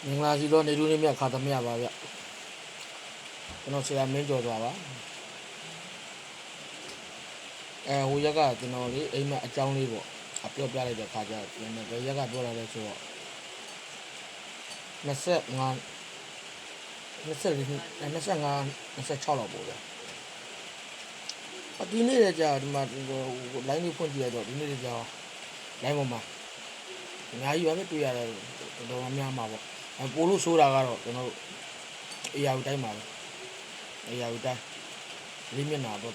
မင်္ဂလာရှိသောနေတူးနေမြတ်ခါသမယပါဗျကျွန်တော်ဆရာမင်းကျော်သွားပါဟိုရက်ကကျွန်တော်လေးအိမ်မက်အကြောင်းလေးပေါ့ပြောပြလိုက်တဲ့ခါကျပြန်တယ်ဘယ်ရက်ကပြောလာလဲဆိုတော့25 26လောက်ပေါ့ဗျဒီနေ့လည်းကြာဒီမှာလိုင်းလေးဖွင့်ကြည့်ရတော့ဒီနေ့လည်းကြာလိုင်းပေါ်မှာအများကြီးပဲတွေ့ရတယ်တော်တော်များမှာပေါ့ပိုလို့ဆိုတာကတော့ကျွန်တော်တို့အေယာဝီတိုင်းမှာပဲအေယာဝီတိုင်းလေးမျက်နှာပေါ့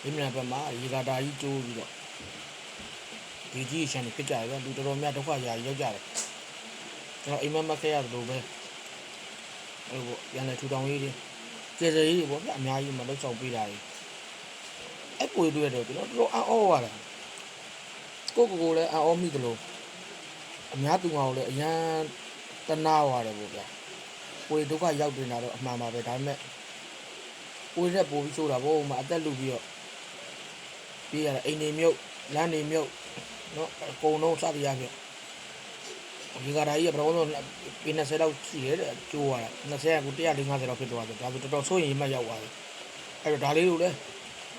လေးမျက်နှာဘက်မှာရေကာတာကြီးကျိုးပြီးတော့ဒီကြီးရှမ်းဖြစ်ကြတယ်ဗျလူတော်တော်များဒုက္ခရာရောက်ကြတယ်ကျွန်တော်အိမ်မက်မက်ခဲ့ရတယ်လို့ပဲဟိုပေါ့ပြန်လဲထူထောင်ရေးတွေကျေစရေးတွေပေါ့ဗျအများကြီးမလောက်ဆောင်ပေးတာတွေအဲ့ပွေတွေ့တော့ကျွန်တော်တော်အော်ရတယ်ကိုလည်းအော်မိတယ်လို့အများသူငါကိုလည်းအရန်တနာရတယ်ပေါ့ဗျပွေဒုက္ခရောက်နေတာတော့အမှန်ပါပဲဒါပေမဲ့ပွေရက်ပို့ပြီးဆိုတာပေါ့မှအသက်လူပြီးတော့ပြေးရတာအိမ်နေမြုပ်လမ်းနေမြုပ်နော်အကုန်လုံးစသည်ရပြဒီကရာကြီးကဘယ်တော့မှပြင်း20လောက်ရှိတယ်တဲ့ကျိုးရတာ20က150လောက်ဖြစ်သွားတယ်ဒါဆိုတော်တော်စိုးရင်မှတ်ရောက်သွားတယ်အဲ့တော့ဒါလေးလို့လည်း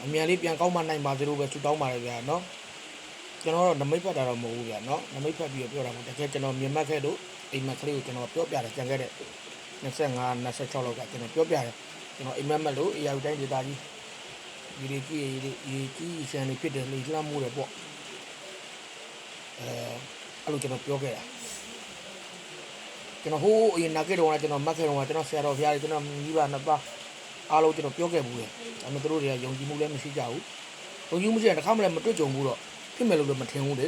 အမြန်လေးပြန်ကောက်မှနိုင်ပါသေးလို့ပဲဆူတောင်းပါတယ်ဗျာနော်ကျွန်တော်တော့နမိတ်ဖတ်တာတော့မဟုတ်ဘူးဗျာနော်နမိတ်ဖတ်ပြီးပြောတာမဟုတ်တကယ်ကျွန်တော်မြင်မှတ်ခဲ့လို့အိမ်မက်ကလေးကိုကျွန်တော်ပြောပြတယ်ကြံခဲ့တဲ့25 26လောက်ကကျွန်တော်ပြောပြတယ်ကျွန်တော်အိမ်မက်မက်လို့အရာတိုင်းဒေတာကြီးဒီကြီးရှမ်းနေဖြစ်တယ်လေလှမ်းမှုတယ်ပေါ့အဲ့လိုကျွန်တော်ပြောခဲ့တာကျွန်တော်ဟိုးအရင်နာခဲ့တော့ကျွန်တော်မှတ်ခဲ့တော့ကျွန်တော်ဆရာတော်ဘုရားကြီးကျွန်တော်မိဘနှစ်ပါးအားလုံးကျွန်တော်ပြောခဲ့ဘူးလေဒါပေမဲ့သူတို့တွေကယုံကြည်မှုလည်းမရှိကြဘူးယုံကြည်မှုရှိရင်တစ်ခါမှလည်းမတွေ့ကြုံဘူးတော့ဖြစ်မယ်လို့လည်းမထင်ဘူးလေ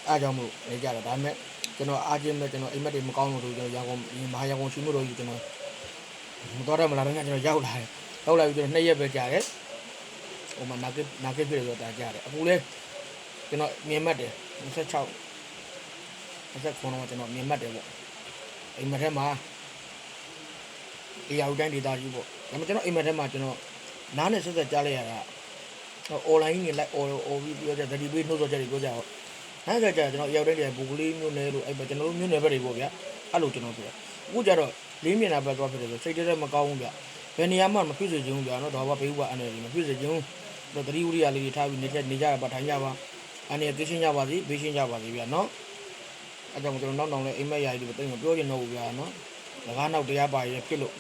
အားကြောင့်မလို့နေကြတာဒါပေမဲ့ကျွန်တော်အားချင်းနဲ့ကျွန်တော်အိမ်မက်တွေမကောင်းလို့ကျွန်တော်ရန်ကုန်မဟာရန်ကုန်ရှိမှုတို့ကြီးကျွန်တော်မတော်တယ်မလားတော့ကျွန်တော်ရောက်လာပြီကျွန်တော်2ရက်ပဲကြာတယ်ဟိုမှာနာကိပြည့်တော့တာကြာတယ်အခုလေကျွန်တော်မြင်မှတ်တယ်26 29တော့ကျွန်တော်မြင်မှတ်တယ်ပေါ့အိမ်မက်ထဲမှာအရာတိုင်းဒေတာကြီးပေါ့ဒါပေမဲ့ကျွန်တော်အိမ်မက်ထဲမှာကျွန်တော်နားနဲ့ဆက်ဆက်ကြားလိုက်ရတာonline နေလိုက် OB ပြောကြတယ်ဒီပေးနှုတ်စောကြတယ်ပြောကြတော့အဲ့ဒါကြကျွန်တော်ရောက်တဲ့ဘူကလေးမျိုးနယ်လို့အဲ့ကျွန်တော်တို့မျိုးနယ်ဘက်တွေပေါ့ဗျာအဲ့လိုကျွန်တော်ပြောအခုကြတော့လေးမျက်နှာဘက်သွားဖြစ်တယ်ဆိုစိတ်တည်းမကောင်းဘူးဗျဘယ်နေရာမှမဖြစ်စေချင်ဘူးဗျာနော်ဒါဘာဘေးဥပအနေနဲ့မဖြစ်စေချင်ဘူးတော့တတိဝရိယလေးတွေထားပြီးနေကြရပါထိုင်ကြပါအနေနဲ့သိရှင်းကြပါစေဘေးရှင်းကြပါစေဗျာနော်အဲ့ကြောင့်ကျွန်တော်နောက်လဲအိမ်မက်ရာကြီးတွေတိတ်မပြောချင်တော့ဘူးဗျာနော်လကားနောက်တရားပါရဖြစ်လို့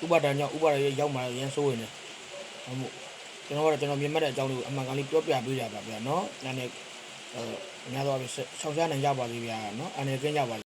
ဥပဒါကြောင့်ဥပဒါရရောက်มาရန်ဆိုးနေတယ်ဟုတ်မို့ကျွန်တော်မြင်မှတ်တဲ့အကြောင်းလေးကိုအမှန်ကန်လေးပြောပြပေးရပါဗျာနော်။ဒါနဲ့များတော့ဆောက်ရနိုင်ကြပါသေးဗျာနော်။အနေကင်းကြပါ